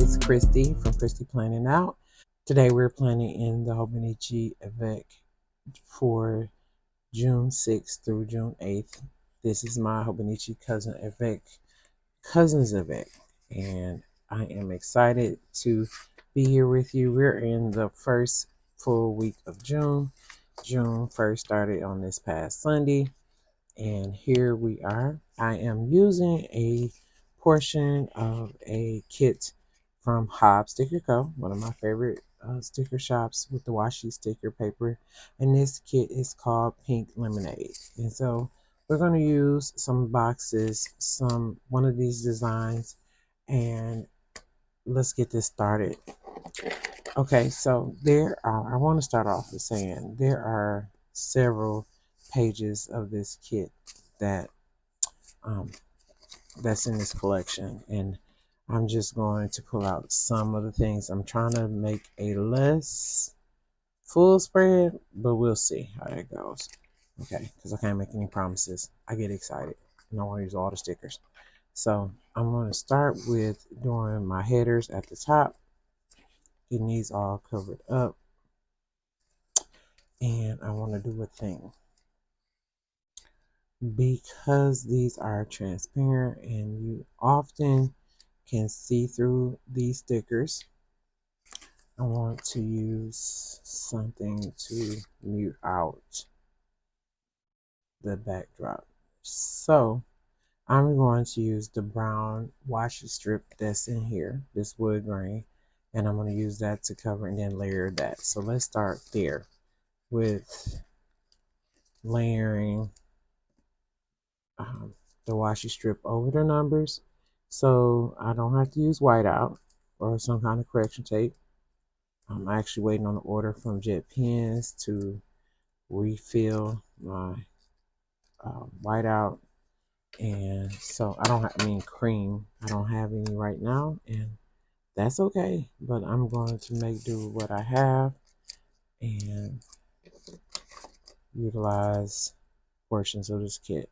it's Christy from Christy Planning Out. Today we're planning in the Hobonichi Avec for June 6th through June 8th. This is my Hobonichi Cousin Avec, Cousins Avec, and I am excited to be here with you. We're in the first full week of June. June 1st started on this past Sunday, and here we are. I am using a portion of a kit from Hobbs Sticker Co., one of my favorite sticker shops with the washi sticker paper. And this kit is called Pink Lemonade. And so we're going to use some boxes, one of these designs, and let's get this started. Okay, so I want to start off with saying there are several pages of this kit that that's in this collection, and I'm just going to pull out some of the things. I'm trying to make a less full spread, but we'll see how it goes. Okay, because I can't make any promises. I get excited and I want to use all the stickers. So I'm going to start with doing my headers at the top, getting these all covered up, and I want to do a thing. Because these are transparent and you often can see through these stickers, I want to use something to mute out the backdrop. So I'm going to use the brown washi strip that's in here, this wood grain, and I'm going to use that to cover and then layer that. So let's start there with layering the washi strip over the numbers, so I don't have to use whiteout or some kind of correction tape. I'm actually waiting on the order from Jet Pens to refill my whiteout, and so cream. I don't have any right now, and that's okay. But I'm going to make do with what I have and utilize portions of this kit.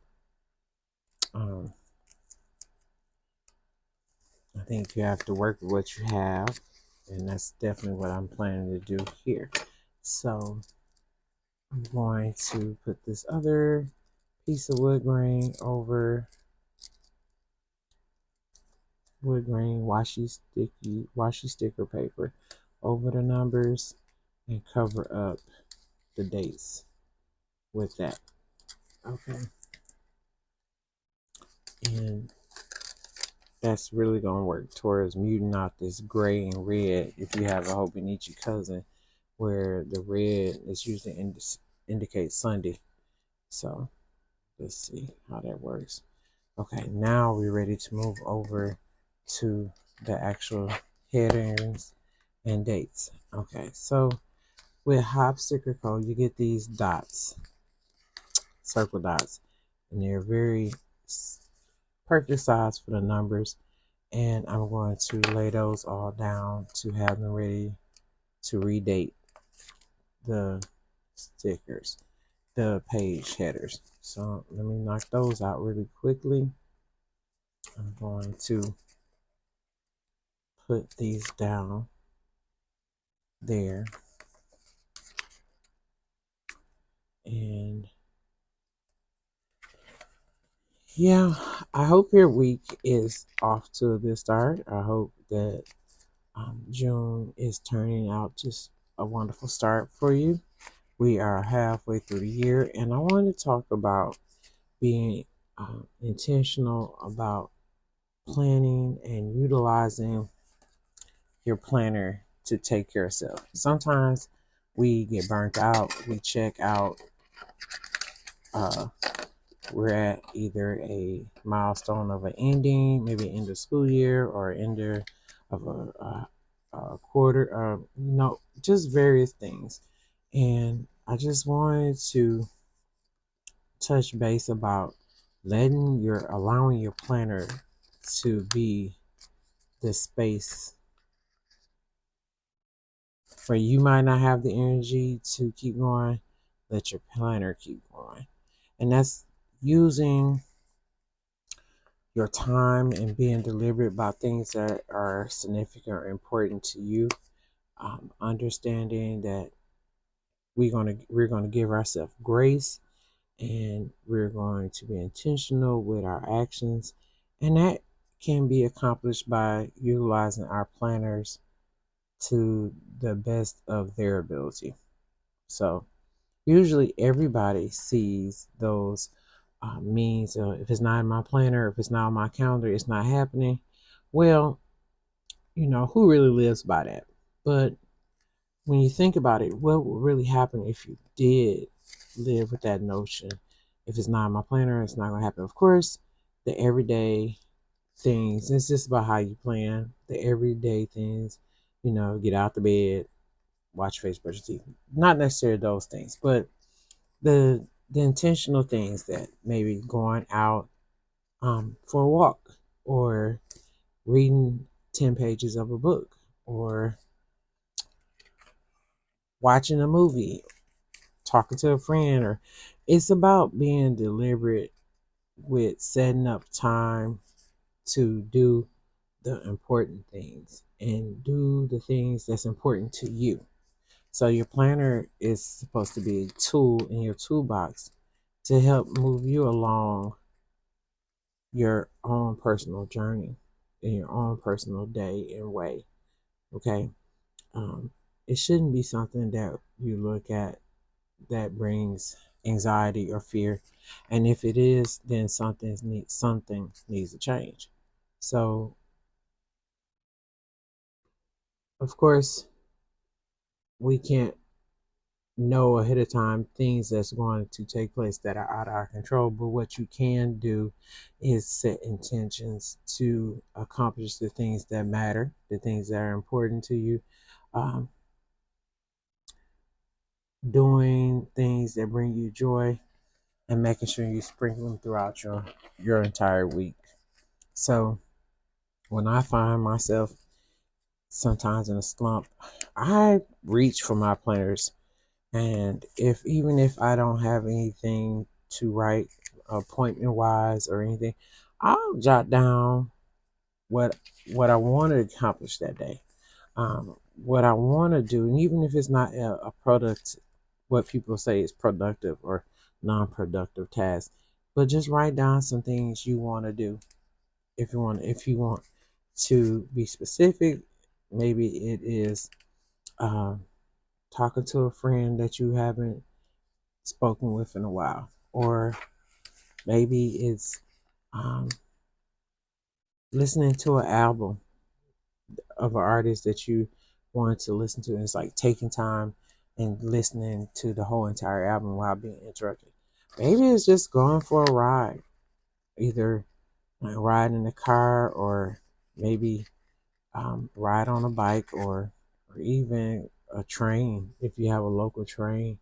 I think you have to work with what you have, and that's definitely what I'm planning to do here. So I'm going to put this other piece of wood grain over washi sticker paper over the numbers and cover up the dates with that. Okay. And that's really going to work towards muting out this gray and red if you have a Hobonichi cousin, where the red is usually indicates Sunday. So let's see how that works. Okay, now we're ready to move over to the actual headings and dates. Okay, so with Hobbs Sticker Co, you get these dots, circle dots, and they're very perfect size for the numbers. And I'm going to lay those all down to have them ready to redate the stickers, the page headers. So let me knock those out really quickly. I'm going to put these down there, and yeah, I hope your week is off to a good start. I hope that June is turning out just a wonderful start for you. We are halfway through the year, and I want to talk about being intentional about planning and utilizing your planner to take care of yourself. Sometimes we get burnt out, we check out, we're at either a milestone of an ending, maybe end of school year, or end of a quarter, just various things. And I just wanted to touch base about allowing your planner to be the space where you might not have the energy to keep going, let your planner keep going. And that's using your time and being deliberate about things that are significant or important to you. Understanding that we're gonna give ourselves grace, and we're going to be intentional with our actions, and that can be accomplished by utilizing our planners to the best of their ability. So usually everybody sees those means. If it's not in my planner, if it's not on my calendar, it's not happening. Well, who really lives by that? But when you think about it, what would really happen if you did live with that notion? If it's not in my planner, it's not going to happen. Of course, the everyday things, it's just about how you plan. The everyday things, get out the bed, watch face, brush your teeth. Not necessarily those things, but the intentional things, that maybe going out for a walk, or reading 10 pages of a book, or watching a movie, talking to a friend. Or it's about being deliberate with setting up time to do the important things and do the things that's important to you. So your planner is supposed to be a tool in your toolbox to help move you along your own personal journey in your own personal day and way. Okay. Um, it shouldn't be something that you look at that brings anxiety or fear. And if it is, then something needs to change. So, of course, we can't know ahead of time things that's going to take place that are out of our control. But what you can do is set intentions to accomplish the things that matter, the things that are important to you. Um, Doing things that bring you joy, and making sure you sprinkle them throughout your entire week. So when I find myself sometimes in a slump, I reach for my planners. And even if I don't have anything to write appointment wise or anything, I'll jot down what what I want to accomplish that day. What I want to do, and even if it's not a product, what people say is productive or non-productive task, but just write down some things you want to do. If you want to be specific, maybe it is um, talking to a friend that you haven't spoken with in a while, or maybe it's um, listening to an album of an artist that you wanted to listen to. And it's like taking time and listening to the whole entire album while being interrupted. Maybe it's just going for a ride, either like ride in the car, or maybe ride on a bike, or even a train if you have a local train.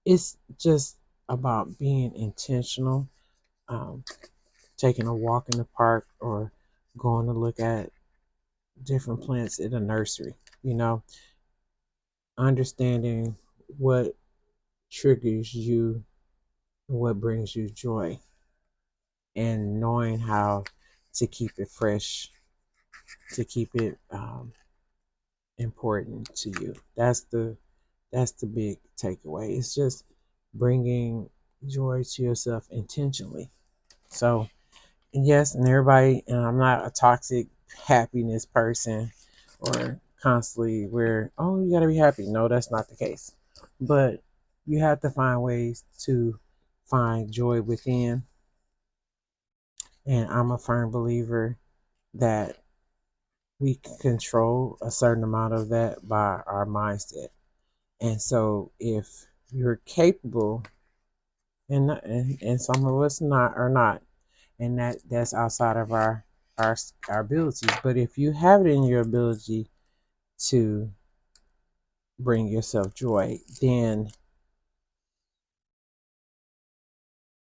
It's just about being intentional, um, taking a walk in the park, or going to look at different plants in a nursery. You know, understanding what triggers you, what brings you joy, and knowing how to keep it fresh, to keep it important to you. That's the big takeaway. It's just bringing joy to yourself intentionally. So yes, and everybody, and I'm not a toxic happiness person, or constantly where, oh, you gotta be happy. No, that's not the case. But you have to find ways to find joy within. And I'm a firm believer that we can control a certain amount of that by our mindset. And so if you're capable, and some of us not are not, and that's outside of our our abilities. But if you have it in your ability to bring yourself joy, then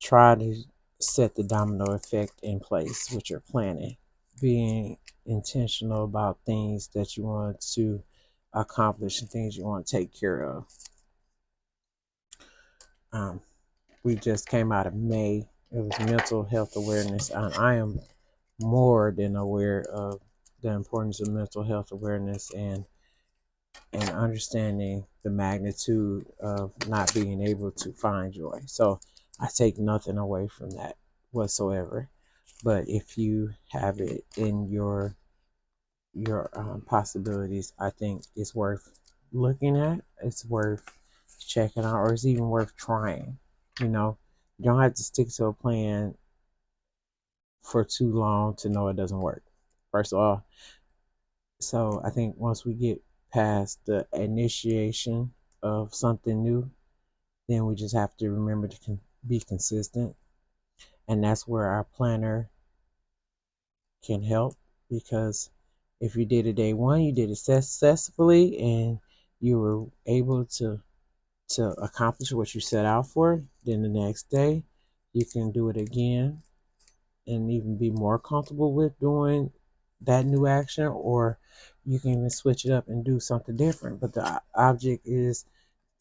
try to set the domino effect in place with your planning, being intentional about things that you want to accomplish and things you want to take care of. um, we just came out of May. It was mental health awareness, and I am more than aware of the importance of mental health awareness and understanding the magnitude of not being able to find joy. So I take nothing away from that whatsoever. But if you have it in your possibilities, I think it's worth looking at. It's worth checking out, or it's even worth trying. You know, you don't have to stick to a plan for too long to know it doesn't work. First of all, so I think once we get past the initiation of something new, then we just have to remember to be consistent. And that's where our planner can help, because if you did it day one, you did it successfully and you were able to accomplish what you set out for, then the next day you can do it again and even be more comfortable with doing that new action, or you can even switch it up and do something different. But the object is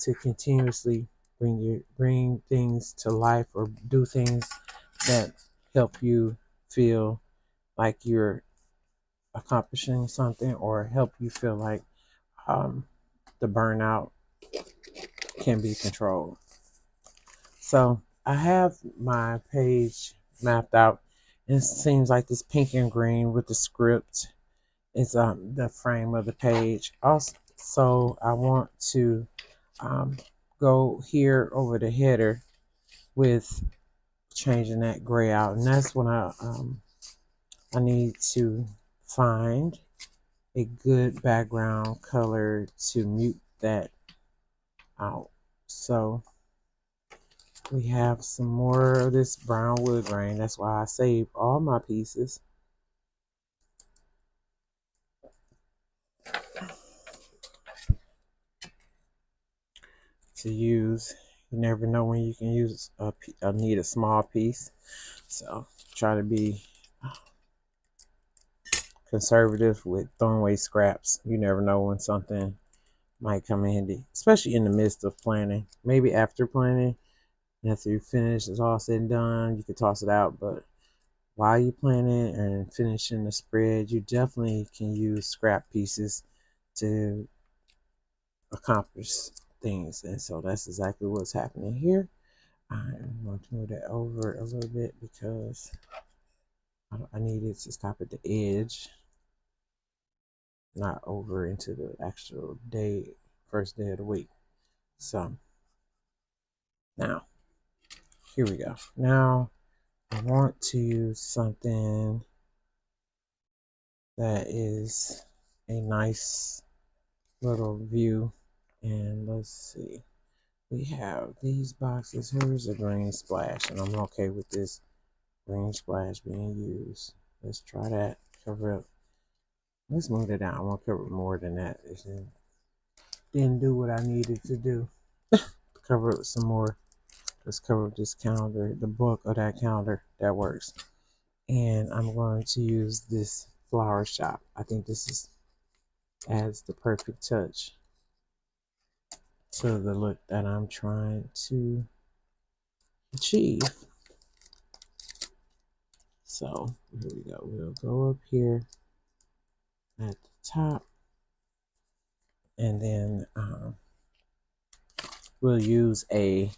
to continuously bring things to life, or do things that help you feel like you're accomplishing something, or help you feel like um, the burnout can be controlled. So I have my page mapped out, and it seems like this pink and green with the script is the frame of the page. Also, I want to um, go here over the header with changing that gray out, and that's when I need to find a good background color to mute that out. So we have some more of this brown wood grain. That's why I save all my pieces to use. You never know when you can use need a small piece. So try to be conservative with throwing away scraps. You never know when something might come in handy, especially in the midst of planning. Maybe after planning, after you finish, it's all said and done, you can toss it out. But while you're planning and finishing the spread, you definitely can use scrap pieces to accomplish things. And so that's exactly what's happening here. I'm going to move that over a little bit because I need it to stop at the edge, not over into the actual day, first day of the week. So now, here we go. Now I want to use something that is a nice little view. And let's see. We have these boxes. Here's a green splash, and I'm okay with this green splash being used. Let's try that. Cover up. Let's move it down. I want to cover more than that. It didn't do what I needed to do. Cover it some more. Let's cover this calendar, the book of that calendar. That works. And I'm going to use this flower shop. I think this adds the perfect touch to the look that I'm trying to achieve. So here we go. We'll go up here at the top, and then we'll use a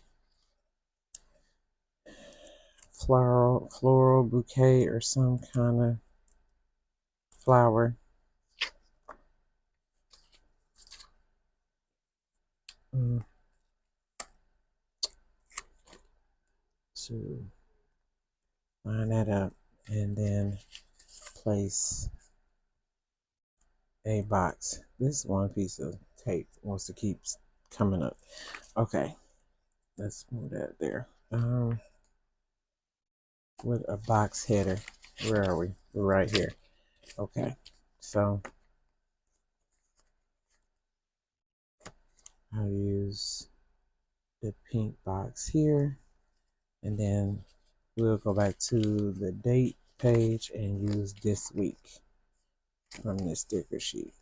floral bouquet or some kind of flower. To line that up, and then place a box. This one piece of tape wants to keep coming up. Okay, let's move that there. With a box header. Where are we? We're right here. Okay, so I'll use the pink box here, and then we'll go back to the date page and use this week from this sticker sheet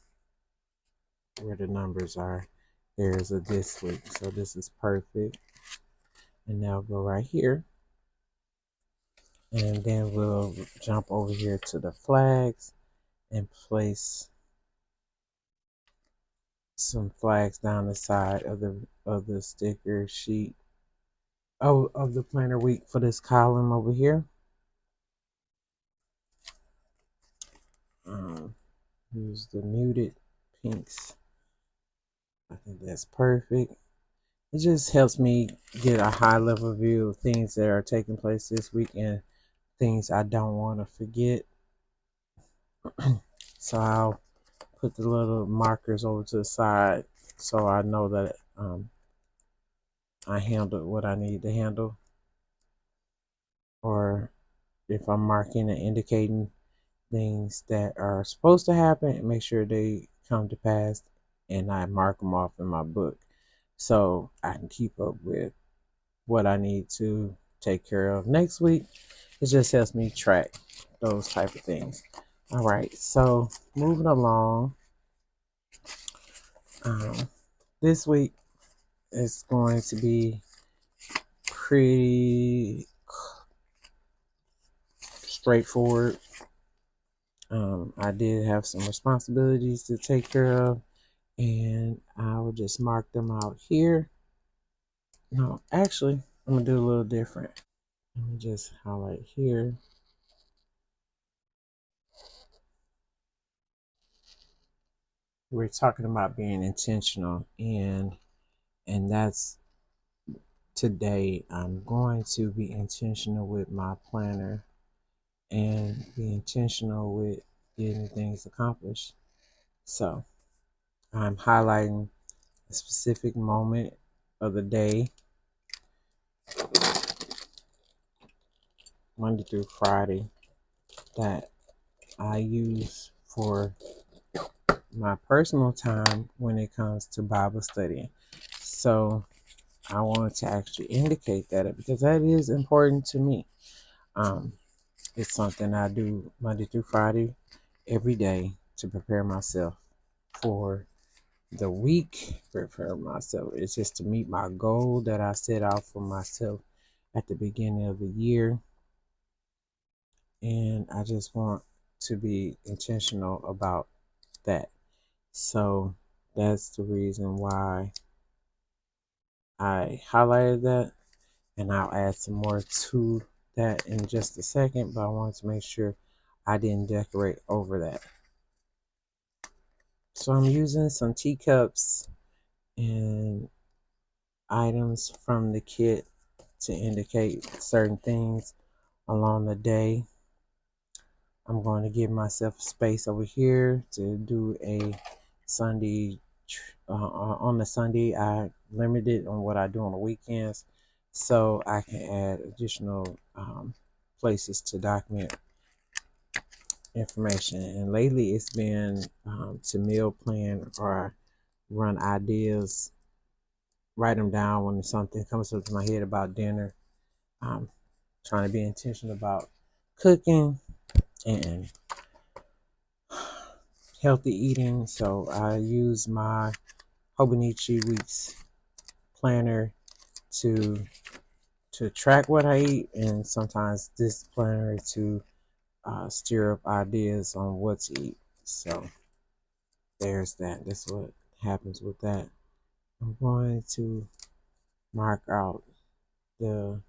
where the numbers are. There's a this week, so this is perfect. And now go right here And then we'll jump over here to the flags and place some flags down the side of the sticker sheet of the planner week for this column over here. Use the muted pinks. I think that's perfect. It just helps me get a high level view of things that are taking place this week and things I don't want to forget. So I'll put the little markers over to the side so I know that I handled what I need to handle. Or if I'm marking and indicating things that are supposed to happen, and make sure they come to pass, and I mark them off in my book so I can keep up with what I need to take care of next week. It just helps me track those type of things. All right, so moving along, this week is going to be pretty straightforward. I did have some responsibilities to take care of, and I will just mark them out here. No, actually, I'm gonna do a little different. Let me just highlight here. We're talking about being intentional, and that's today. I'm going to be intentional with my planner and be intentional with getting things accomplished. So I'm highlighting a specific moment of the day, Monday through Friday, that I use for my personal time when it comes to Bible studying. So I wanted to actually indicate that because that is important to me. It's something I do Monday through Friday every day to prepare myself for the week. Prepare myself. It's just to meet my goal that I set out for myself at the beginning of the year. And I just want to be intentional about that. So that's the reason why I highlighted that, and I'll add some more to that in just a second, but I wanted to make sure I didn't decorate over that. So I'm using some teacups and items from the kit to indicate certain things along the day. I'm going to give myself space over here to do a Sunday. On the Sunday, I limited on what I do on the weekends, so I can add additional places to document information. And lately, it's been to meal plan or run ideas, write them down when something comes up to my head about dinner. I'm trying to be intentional about cooking and healthy eating. So I use my Hobonichi Weeks planner to track what I eat, and sometimes this planner to stir up ideas on what to eat. So there's that. That's what happens with that. I'm going to mark out the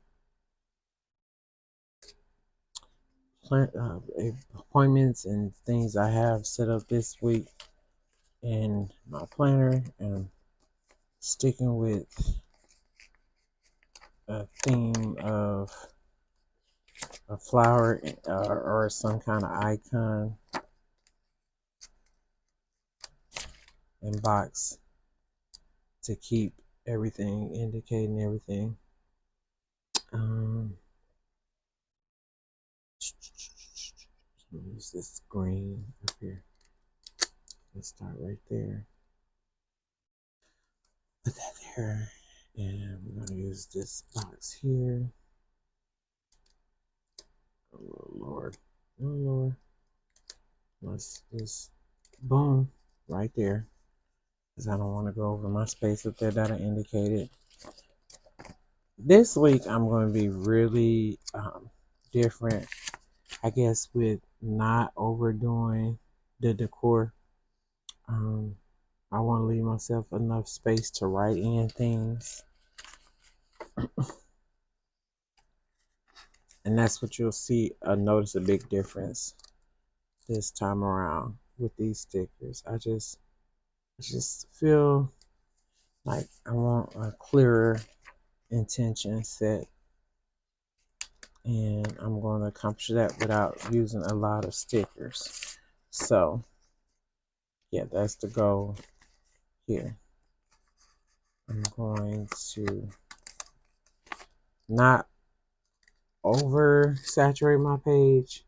appointments and things I have set up this week in my planner, and sticking with a theme of a flower or some kind of icon and box to keep everything, indicating everything. Use this green up here. Let's start right there. Put that there. And we're going to use this box here. Oh, Lord. Oh, Lord. Let's just, boom, right there. Because I don't want to go over my space up there that I indicated. This week, I'm going to be really different, I guess, with not overdoing the decor. I want to leave myself enough space to write in things. And that's what you'll see. Notice a big difference this time around with these stickers. I just feel like I want a clearer intention set, and I'm going to accomplish that without using a lot of stickers. So yeah, that's the goal here. I'm going to not over saturate my page,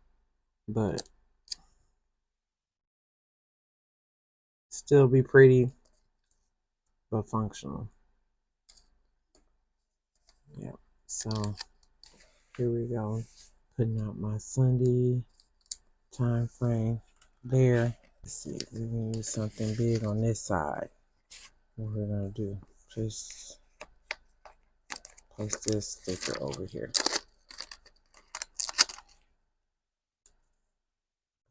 but still be pretty but functional. Yeah. So here we go. Putting out my Sunday time frame there. Let's see, we're gonna use something big on this side. What we're gonna do, just place this sticker over here,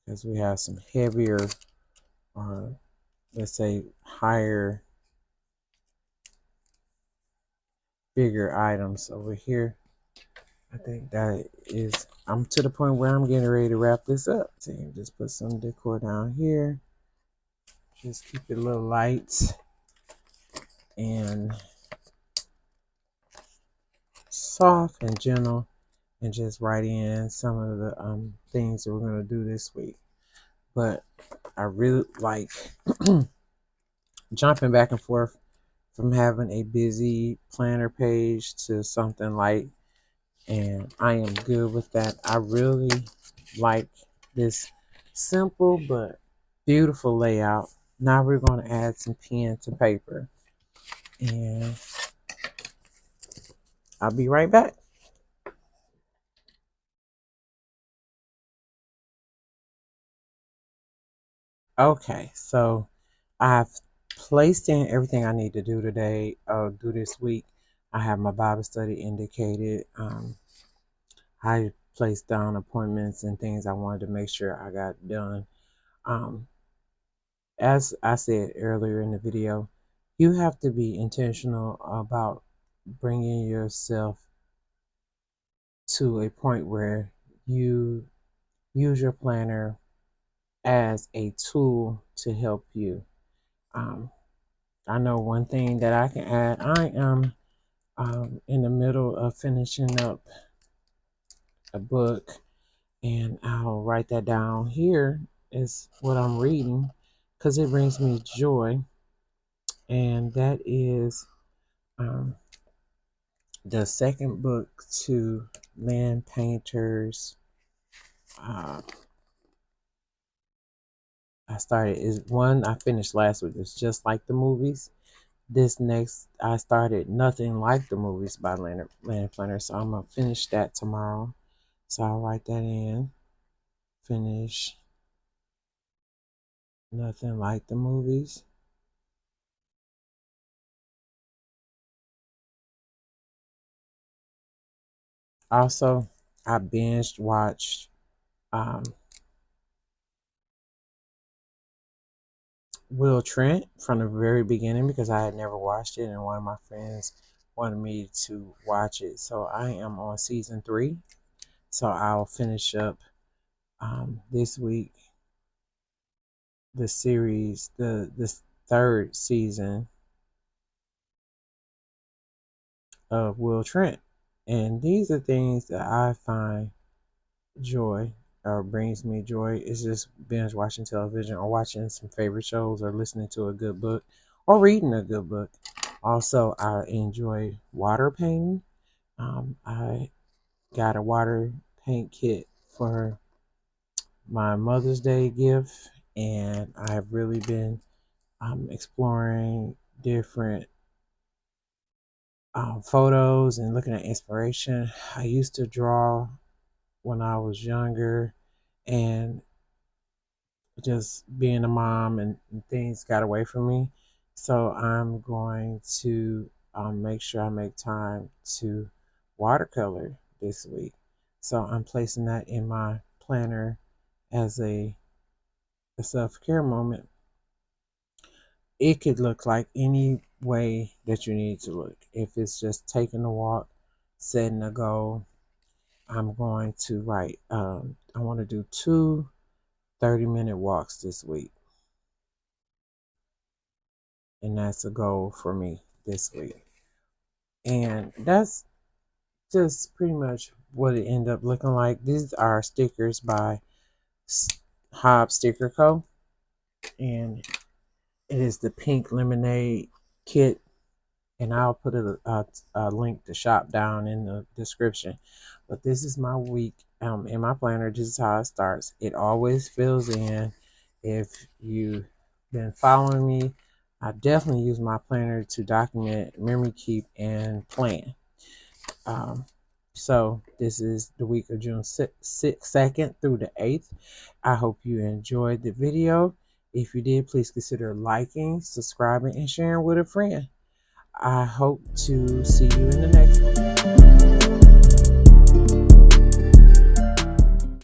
because we have some heavier, or let's say higher, bigger items over here. I think that is, I'm to the point where I'm getting ready to wrap this up. So you just put some decor down here. Just keep it a little light and soft and gentle, and just write in some of the things that we're going to do this week. But I really like jumping back and forth from having a busy planner page to something light, and I am good with that. I really like this simple but beautiful layout. Now we're going to add some pen to paper, and I'll be right back. Okay, so I've placed in everything I need to do today, do this week. I have my Bible study indicated. I placed down appointments and things I wanted to make sure I got done. Um, as I said earlier in the video, you have to be intentional about bringing yourself to a point where you use your planner as a tool to help you. Um, I know one thing that I can add. I am in the middle of finishing up a book, and I'll write that down. Here is what I'm reading because it brings me joy, and that is um, the second book to Land Painter's. Uh, I started is one I finished last week. It's Just Like the Movies. This next, I started Nothing Like the Movies by Land Planner, so I'm gonna finish that tomorrow. So I'll write that in. Finish Nothing Like the Movies. Also, I binged watched um, Will Trent from the very beginning because I had never watched it, and one of my friends wanted me to watch it. So I am on season 3. So I'll finish up this week the series, this third season of Will Trent. And these are things that I find joy, or brings me joy. It's just binge watching television, or watching some favorite shows, or listening to a good book, or reading a good book. Also, I enjoy water painting. I got a water paint kit for my Mother's Day gift, and I've really been exploring different photos and looking at inspiration. I used to draw when I was younger, and just being a mom and things got away from me. So I'm going to make sure I make time to watercolor this week. So I'm placing that in my planner as a self-care moment. It could look like any way that you need to look. If it's just taking a walk, setting a goal, I'm going to write, I want to do 2 30-minute walks this week. And that's a goal for me this week. And that's just pretty much what it ended up looking like. These are stickers by Hobbs Sticker Co. And it is the pink lemonade kit. And I'll put a link to shop down in the description. But this is my week in my planner. This is how it starts. It always fills in. If you've been following me, I definitely use my planner to document, memory keep, and plan. So this is the week of June 2nd through the 8th. I hope you enjoyed the video. If you did, please consider liking, subscribing, and sharing with a friend. I hope to see you in the next one.